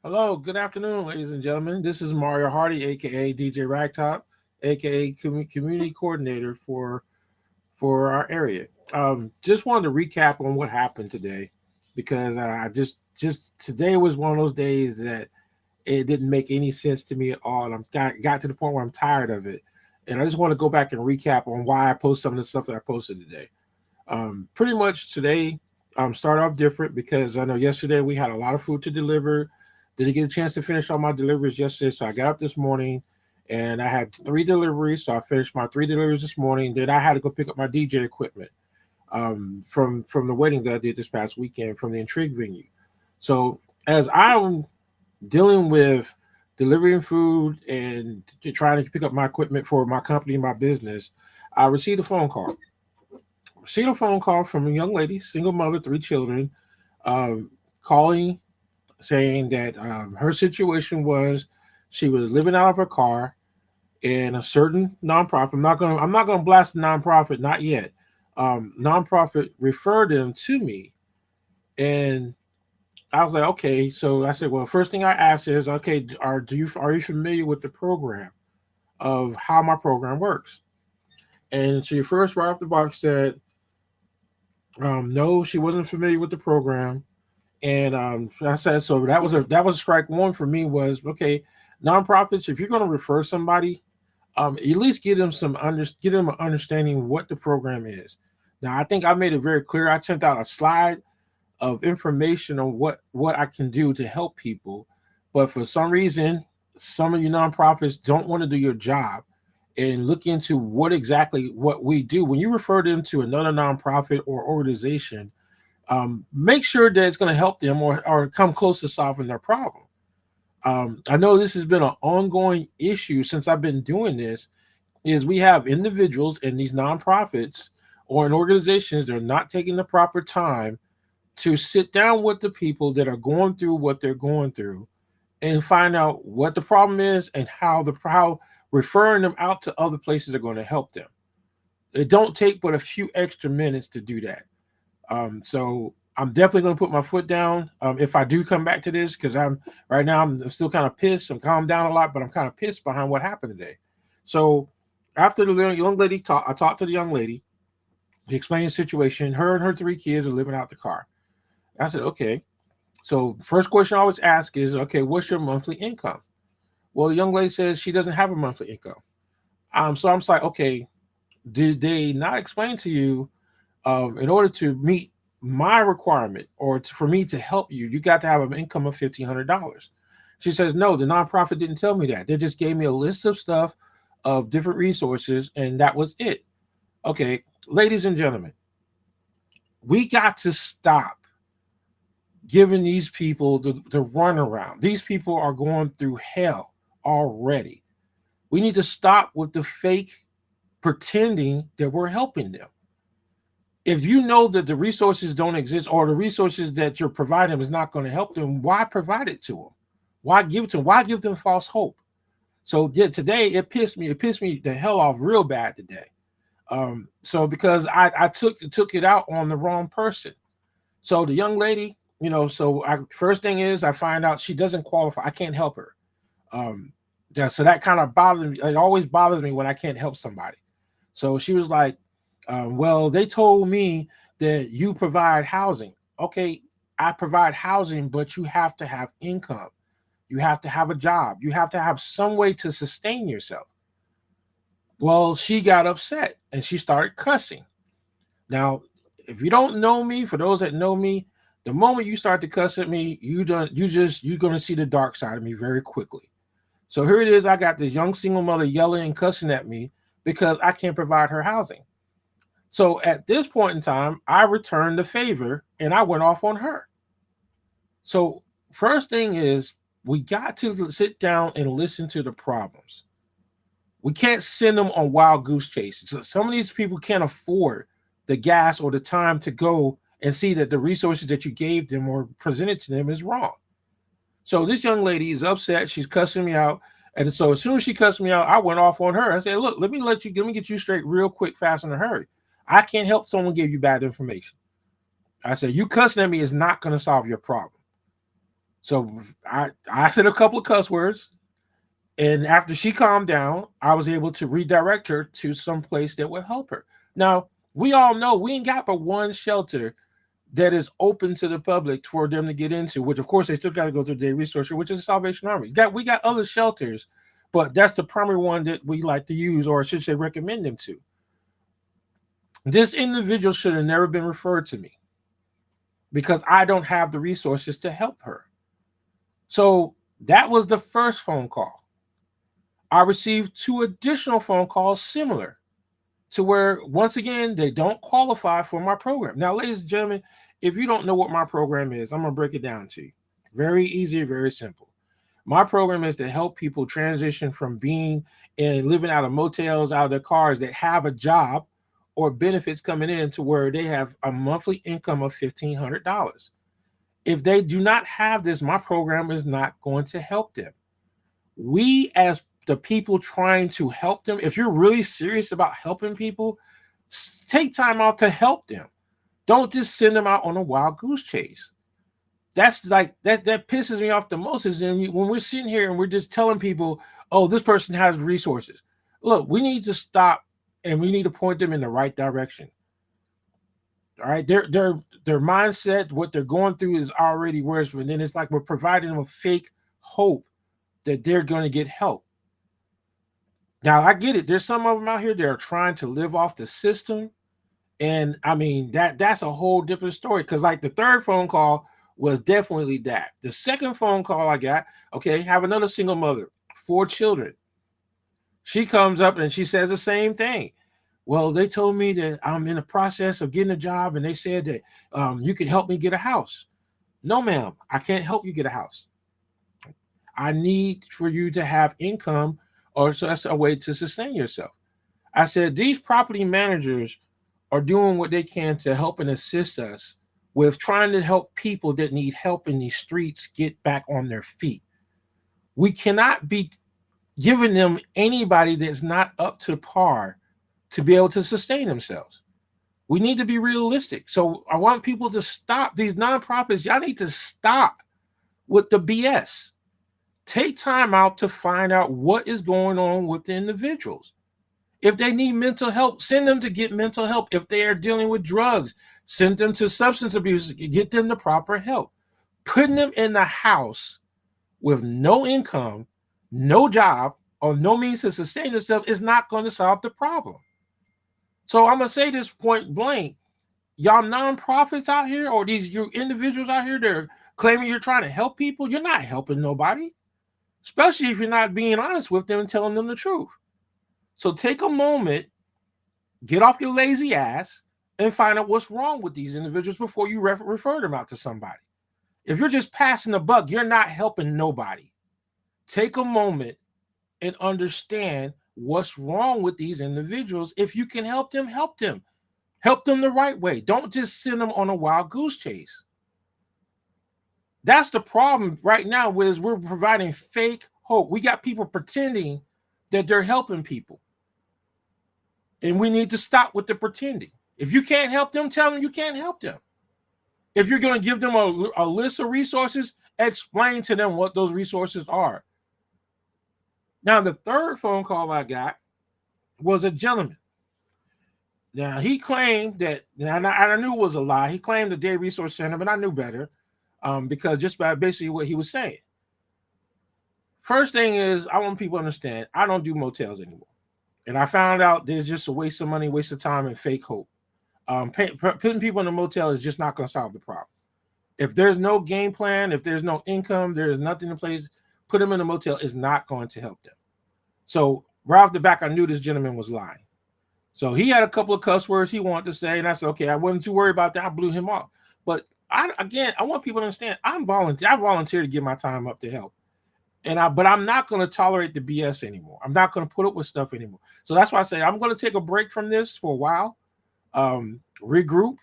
Hello, good afternoon, ladies and gentlemen. This is Mario Hardy, aka DJ Ragtop, aka community coordinator for our area. Just wanted to recap on what happened today because I just today was one of those days that it didn't make any sense to me at all, and got to the point where I'm tired of it, and I just want to go back and recap on why I post some of the stuff that I posted today. Pretty much today, start off different because I know yesterday we had a lot of food to deliver. Didn't get a chance to finish all my deliveries yesterday, so I got up this morning and I had three deliveries. So I finished my three deliveries this morning. Then I had to go pick up my DJ equipment from the wedding that I did this past weekend from the Intrigue venue. So as I'm dealing with delivering food and trying to pick up my equipment for my company, my business, I received a phone call. Received a phone call from a young lady, single mother, three children, um, calling saying that her situation was she was living out of her car in a certain nonprofit. I'm not gonna blast the nonprofit, not yet. Nonprofit referred them to me, and I was like, okay. So I said, well, first thing I asked is, okay, are you familiar with the program of how my program works? And she first right off the box said, no, she wasn't familiar with the program. And I said, so that was strike one for me was okay. Nonprofits, if you're going to refer somebody, at least give them an understanding what the program is. Now, I think I made it very clear. I sent out a slide of information on what I can do to help people, but for some reason, some of you nonprofits don't want to do your job and look into what we do. When you refer them to another nonprofit or organization, make sure that it's going to help them or come close to solving their problem. I know this has been an ongoing issue since I've been doing this. Is we have individuals in these nonprofits or in organizations that are not taking the proper time to sit down with the people that are going through what they're going through and find out what the problem is and how referring them out to other places are going to help them. It don't take but a few extra minutes to do that. So I'm definitely going to put my foot down if I do come back to this because I'm right now I'm still kind of pissed. I'm calmed down a lot, but I'm kind of pissed behind what happened today. So after the young lady talked, I talked to the young lady. She explained the situation. Her and her three kids are living out the car. I said, okay. So first question I always ask is, okay, what's your monthly income? Well, the young lady says she doesn't have a monthly income. So I'm just like, okay, did they not explain to you in order to meet my requirement for me to help you, you got to have an income of $1,500. She says, no, the nonprofit didn't tell me that. They just gave me a list of stuff of different resources, and that was it. Okay, ladies and gentlemen, we got to stop giving these people the runaround. These people are going through hell already. We need to stop with the fake pretending that we're helping them. If you know that the resources don't exist or the resources that you're providing is not going to help them, why provide it to them? Why give it to them? Why give them false hope? So yeah, today it pissed me the hell off real bad today. So because I took it out on the wrong person. So the young lady, first thing is I find out she doesn't qualify. I can't help her. So that kind of bothers me. It always bothers me when I can't help somebody. So she was like, well, they told me that you provide housing. Okay, I provide housing, but you have to have income. You have to have a job. You have to have some way to sustain yourself. Well, she got upset and she started cussing. Now, if you don't know me, for those that know me, the moment you start to cuss at me, you're gonna see the dark side of me very quickly. So here it is. I got this young single mother yelling and cussing at me because I can't provide her housing. So at this point in time, I returned the favor and I went off on her. So first thing is we got to sit down and listen to the problems. We can't send them on wild goose chases. So some of these people can't afford the gas or the time to go and see that the resources that you gave them or presented to them is wrong. So this young lady is upset. She's cussing me out. And so as soon as she cussed me out, I went off on her. I said, look, let me get you straight real quick, fast, in a hurry. I can't help someone give you bad information. I said, you cussing at me is not going to solve your problem. So I said a couple of cuss words, and after she calmed down, I was able to redirect her to some place that would help her. Now, we all know we ain't got but one shelter that is open to the public for them to get into, which of course they still got to go through the day resource, which is the Salvation Army. We got other shelters, but that's the primary one that we like to use, or should say recommend them to. This individual should have never been referred to me because I don't have the resources to help her. So that was the first phone call. I received 2 additional phone calls similar to where, once again, they don't qualify for my program. Now, ladies and gentlemen, if you don't know what my program is, I'm going to break it down to you. Very easy, very simple. My program is to help people transition from being and living out of motels, out of their cars, that have a job or benefits coming in to where they have a monthly income of $1,500. If they do not have this, my program is not going to help them. We, as the people trying to help them, if you're really serious about helping people, take time out to help them. Don't just send them out on a wild goose chase. That's like that pisses me off the most, is when we're sitting here and we're just telling people, oh, this person has resources. Look, we need to stop and we need to point them in the right direction. All right, their mindset, what they're going through is already worse, but then it's like we're providing them a fake hope that they're going to get help. Now, I get it. There's some of them out here that are trying to live off the system. And I mean, that's a whole different story. Because like the third phone call was definitely that. The second phone call I got, okay, have another single mother, 4 children. She comes up and she says the same thing. Well, they told me that I'm in the process of getting a job, and they said that you could help me get a house. No, ma'am, I can't help you get a house. I need for you to have income, or so that's a way to sustain yourself. I said, these property managers are doing what they can to help and assist us with trying to help people that need help in these streets get back on their feet. We cannot be giving them anybody that's not up to par to be able to sustain themselves. We need to be realistic. So I want people to stop these nonprofits. Y'all need to stop with the BS. Take time out to find out what is going on with the individuals. If they need mental help, send them to get mental help. If they are dealing with drugs, send them to substance abuse, get them the proper help. Putting them in the house with no income, no job, or no means to sustain themselves is not going to solve the problem. So I'm going to say this point blank. Y'all nonprofits out here, or these you individuals out here that are claiming you're trying to help people, you're not helping nobody, especially if you're not being honest with them and telling them the truth. So take a moment, get off your lazy ass, and find out what's wrong with these individuals before you refer them out to somebody. If you're just passing the buck, you're not helping nobody. Take a moment and understand what's wrong with these individuals. If you can help them, help them. Help them the right way. Don't just send them on a wild goose chase. That's the problem right now, is we're providing fake hope. We got people pretending that they're helping people. And we need to stop with the pretending. If you can't help them, tell them you can't help them. If you're going to give them a list of resources, explain to them what those resources are. Now, the third phone call I got was a gentleman. Now, he claimed that, and I knew it was a lie. He claimed the Day Resource Center, but I knew better because just by basically what he was saying. First thing is, I want people to understand, I don't do motels anymore. And I found out there's just a waste of money, waste of time, and fake hope. Putting people in a motel is just not going to solve the problem. If there's no game plan, if there's no income, there's nothing in place, put them in a motel is not going to help them. So right off the back, I knew this gentleman was lying. So he had a couple of cuss words he wanted to say, and I said, okay, I wasn't too worried about that. I blew him off. But I want people to understand, I volunteer to give my time up to help. But I'm not going to tolerate the BS anymore. I'm not going to put up with stuff anymore. So that's why I say I'm going to take a break from this for a while, regroup.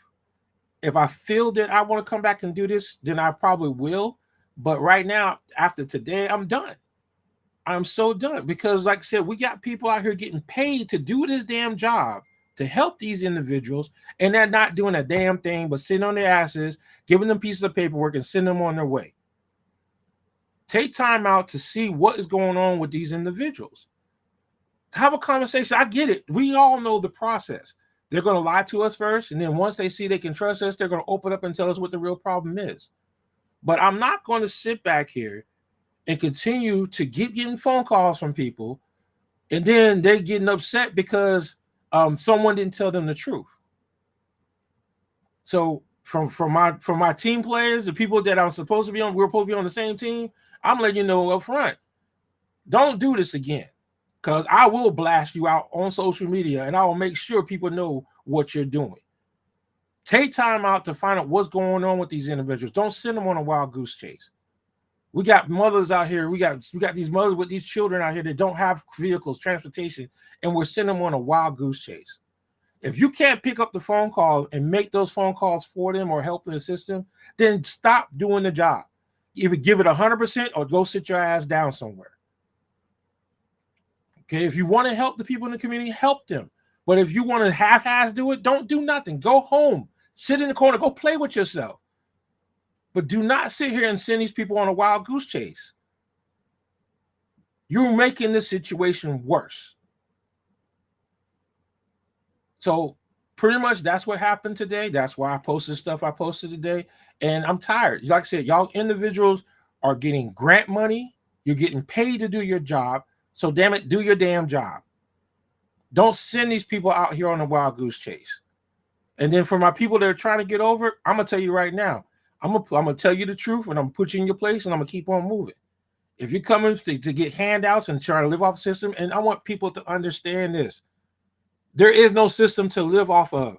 If I feel that I want to come back and do this, then I probably will. But right now, after today, I'm done. I'm so done because, like I said, we got people out here getting paid to do this damn job to help these individuals, and they're not doing a damn thing but sitting on their asses, giving them pieces of paperwork and sending them on their way. Take time out to see what is going on with these individuals. Have a conversation. I get it. We all know the process. They're going to lie to us first, and then once they see they can trust us, they're going to open up and tell us what the real problem is. But I'm not going to sit back here and continue to getting phone calls from people, and then they getting upset because someone didn't tell them the truth. So from my team players, the people that I'm supposed to be on, we're supposed to be on the same team. I'm letting you know up front, don't do this again, because I will blast you out on social media, and I will make sure people know what you're doing. Take time out to find out what's going on with these individuals. Don't send them on a wild goose chase. We got mothers out here. We got these mothers with these children out here that don't have vehicles, transportation, and we're sending them on a wild goose chase. If you can't pick up the phone call and make those phone calls for them or help them assist them, then stop doing the job. Either give it 100% or go sit your ass down somewhere. Okay, if you want to help the people in the community, help them. But if you want to half-ass do it, don't do nothing. Go home, sit in the corner, go play with yourself. But do not sit here and send these people on a wild goose chase. You're making this situation worse. So pretty much that's what happened today. That's why I posted stuff I posted today. And I'm tired. Like I said, y'all individuals are getting grant money. You're getting paid to do your job. So damn it, do your damn job. Don't send these people out here on a wild goose chase. And then for my people that are trying to get over it, I'm going to tell you right now, I'm gonna tell you the truth, and I'm gonna put you in your place, and I'm gonna keep on moving. If you're coming to get handouts and try to live off the system, and I want people to understand this, there is no system to live off of.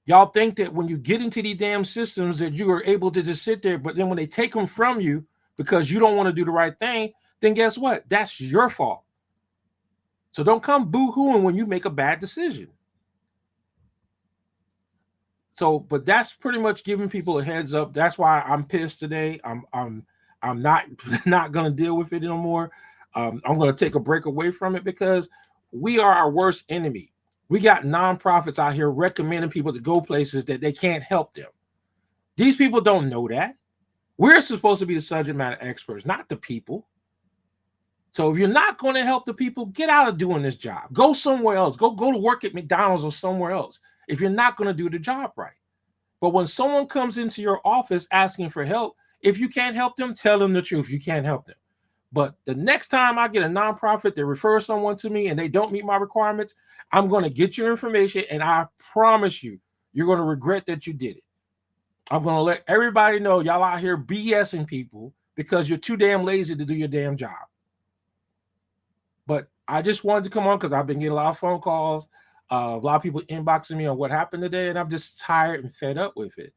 Y'all think that when you get into these damn systems that you are able to just sit there, but then when they take them from you because you don't want to do the right thing, then guess what? That's your fault. So don't come boo-hooing when you make a bad decision. So, but that's pretty much giving people a heads up. That's why I'm pissed today. I'm not going to deal with it anymore. I'm going to take a break away from it because we are our worst enemy. We got nonprofits out here recommending people to go places that they can't help them. These people don't know that. We're supposed to be the subject matter experts, not the people. So if you're not going to help the people, get out of doing this job. Go somewhere else. Go to work at McDonald's or somewhere else if you're not going to do the job right. But when someone comes into your office asking for help, if you can't help them, tell them the truth. You can't help them. But the next time I get a nonprofit that refers someone to me and they don't meet my requirements, I'm going to get your information, and I promise you, you're going to regret that you did it. I'm going to let everybody know y'all out here BSing people because you're too damn lazy to do your damn job. But I just wanted to come on because I've been getting a lot of phone calls, a lot of people inboxing me on what happened today, and I'm just tired and fed up with it.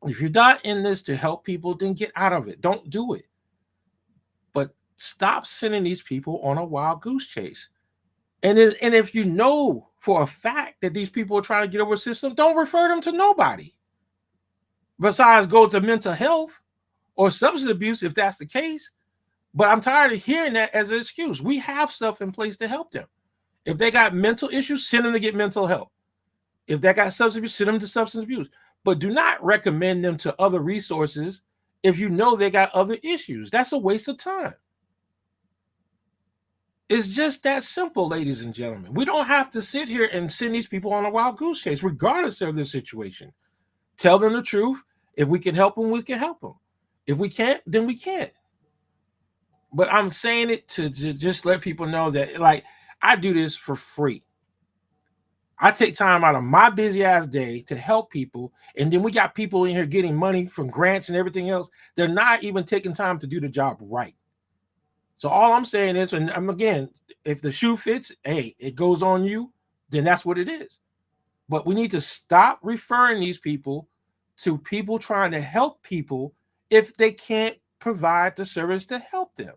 If you're not in this to help people, then get out of it. Don't do it. But stop sending these people on a wild goose chase. And if you know for a fact that these people are trying to get over the system, don't refer them to nobody. Besides, go to mental health or substance abuse if that's the case. But I'm tired of hearing that as an excuse. We have stuff in place to help them. If they got mental issues, send them to get mental help. If they got substance abuse, send them to substance abuse. But do not recommend them to other resources if you know they got other issues. That's a waste of time. It's just that simple, ladies and gentlemen. We don't have to sit here and send these people on a wild goose chase, regardless of their situation. Tell them the truth. If we can help them, we can help them. If we can't, then we can't. But I'm saying it to just let people know that, like, I do this for free. I take time out of my busy ass day to help people. And then we got people in here getting money from grants and everything else. They're not even taking time to do the job right. So all I'm saying is, and again, if the shoe fits, hey, it goes on you, then that's what it is. But we need to stop referring these people to people trying to help people if they can't provide the service to help them.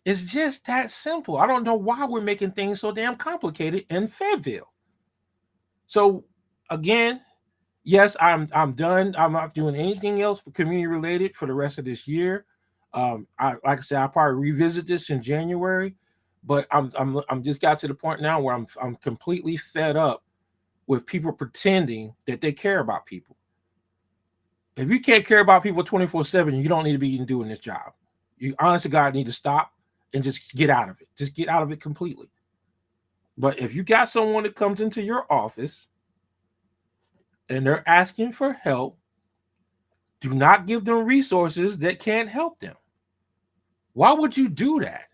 It's just that simple. I don't know why we're making things so damn complicated in Fayetteville. So again, yes, I'm done. I'm not doing anything else community related for the rest of this year. Like I said, I'll probably revisit this in January, but I'm just got to the point now where I'm completely fed up with people pretending that they care about people. If you can't care about people 24/7, you don't need to be doing this job. You honestly, God, need to stop and just get out of it. Just get out of it completely. But if you got someone that comes into your office and they're asking for help, do not give them resources that can't help them. Why would you do that?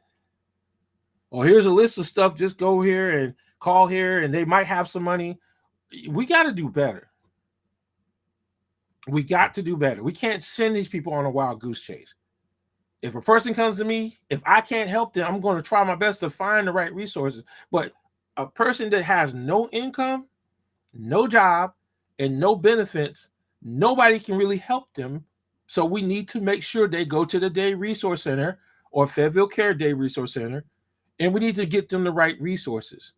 Well, here's a list of stuff. Just go here and call here, and they might have some money. We got to do better. We got to do better. We can't send these people on a wild goose chase. If a person comes to me, if I can't help them, I'm going to try my best to find the right resources. But a person that has no income, no job, and no benefits, nobody can really help them. So we need to make sure they go to the Day Resource Center or Fayetteville Care Day Resource Center, and we need to get them the right resources.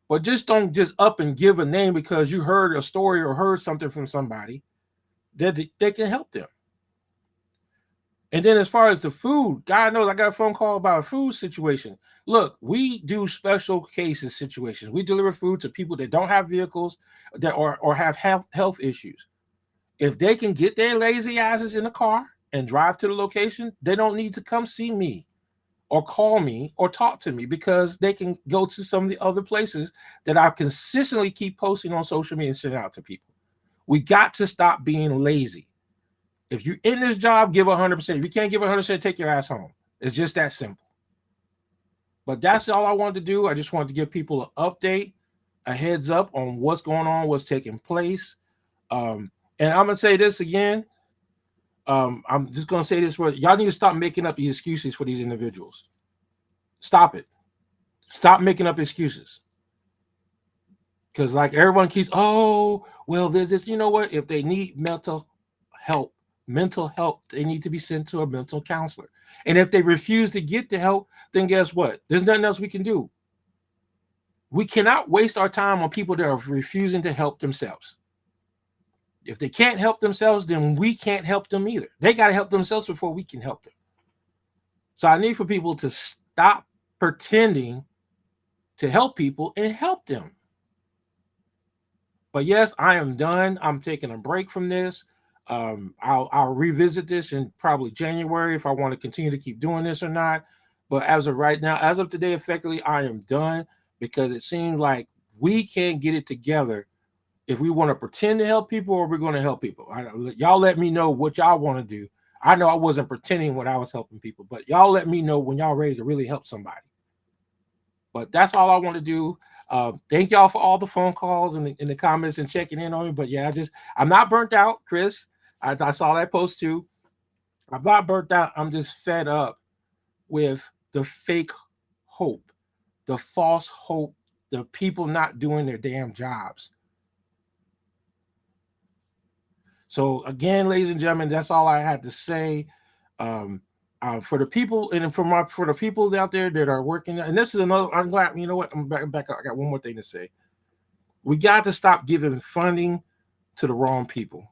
But just don't just up and give a name because you heard a story or heard something from somebody that they can help them. And then as far as the food, God knows I got a phone call about a food situation. Look, we do special cases situations. We deliver food to people that don't have vehicles that or have health issues. If they can get their lazy asses in the car and drive to the location, they don't need to come see me or call me or talk to me because they can go to some of the other places that I consistently keep posting on social media and sending out to people. We got to stop being lazy. If you're in this job, give 100%. If you can't give 100%, take your ass home. It's just that simple. But that's all I wanted to do. I just wanted to give people an update, a heads up on what's going on, what's taking place. And I'm going to say this again. I'm just going to say this word. Y'all need to stop making up these excuses for these individuals. Stop it. Stop making up excuses. Because like everyone keeps, oh, well, there's this, you know what? If they need mental help, they need to be sent to a mental counselor. And if they refuse to get the help, then guess what? There's nothing else we can do. We cannot waste our time on people that are refusing to help themselves. If they can't help themselves, then we can't help them either. They got to help themselves before we can help them. So I need for people to stop pretending to help people and help them. But yes, I am done. I'm taking a break from this. I'll revisit this in probably January if I want to continue to keep doing this or not. But as of right now, as of today, effectively, I am done because it seems like we can't get it together if we want to pretend to help people or we're going to help people. Y'all let me know what y'all want to do. I know I wasn't pretending when I was helping people, but y'all let me know when y'all ready to really help somebody. But that's all I want to do. Thank y'all for all the phone calls and the comments and checking in on me. But yeah, I'm not burnt out, Chris. I saw that post too. I'm not burnt out. I'm just fed up with the fake hope, the false hope, the people not doing their damn jobs. So again, ladies and gentlemen, that's all I had to say. For the people and for the people out there that are working, and this is another. I'm glad. You know what? I'm back up. I got one more thing to say. We got to stop giving funding to the wrong people.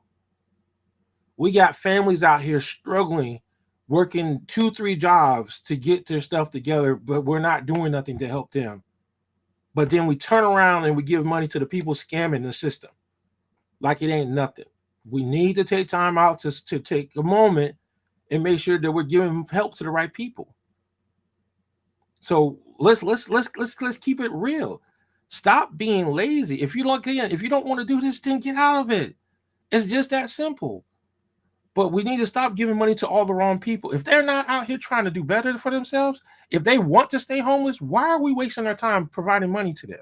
We got families out here struggling, working 2-3 jobs to get their stuff together, but we're not doing nothing to help them. But then we turn around and we give money to the people scamming the system like it ain't nothing. We need to take time out to take a moment and make sure that we're giving help to the right people. So let's keep it real. Stop being lazy. If you don't want to do this, then get out of it. It's just that simple. But we need to stop giving money to all the wrong people. If they're not out here trying to do better for themselves, if they want to stay homeless, why are we wasting our time providing money to them?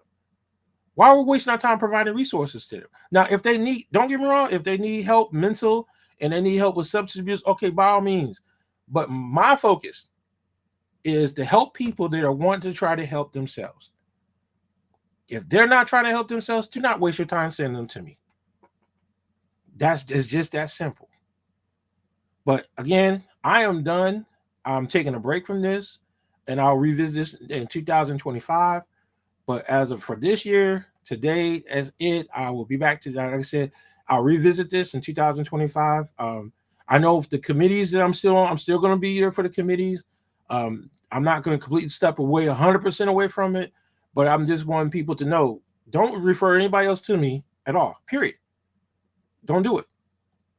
Why are we wasting our time providing resources to them? Now, if they need, don't get me wrong, if they need help mental and they need help with substance abuse, okay, by all means. But my focus is to help people that are wanting to try to help themselves. If they're not trying to help themselves, do not waste your time sending them to me. It's just that simple. But again, I am done. I'm taking a break from this, and I'll revisit this in 2025. But as of for this year, today as it, I will be back to that. Like I said, I'll revisit this in 2025. I know the committees that I'm still on, I'm still going to be here for the committees. I'm not going to completely step away 100% away from it, but I'm just wanting people to know, don't refer anybody else to me at all, period. Don't do it.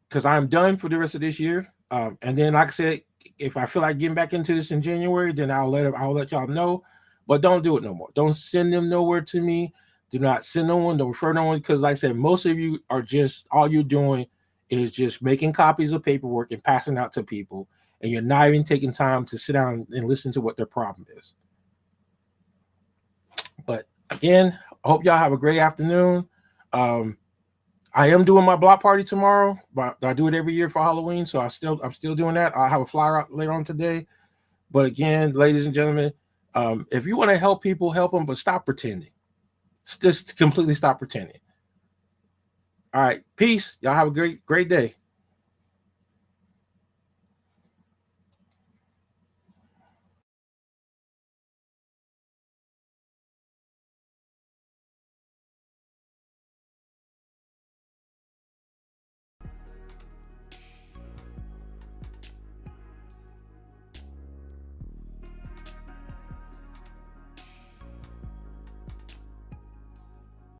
because I'm done for the rest of this year. And then, like I said, if I feel like getting back into this in January, then I'll let y'all know. But don't do it no more. Don't send them nowhere to me. Do not send no one. Don't refer no one, because, like I said, most of you are just, all you're doing is just making copies of paperwork and passing out to people, and you're not even taking time to sit down and listen to what their problem is. But again, I hope y'all have a great afternoon. I am doing my block party tomorrow, but I do it every year for Halloween, so I'm still doing that. I'll have a flyer out later on today. But again, ladies and gentlemen, if you want to help people, help them, but stop pretending. Just completely stop pretending. All right, peace. Y'all have a great day.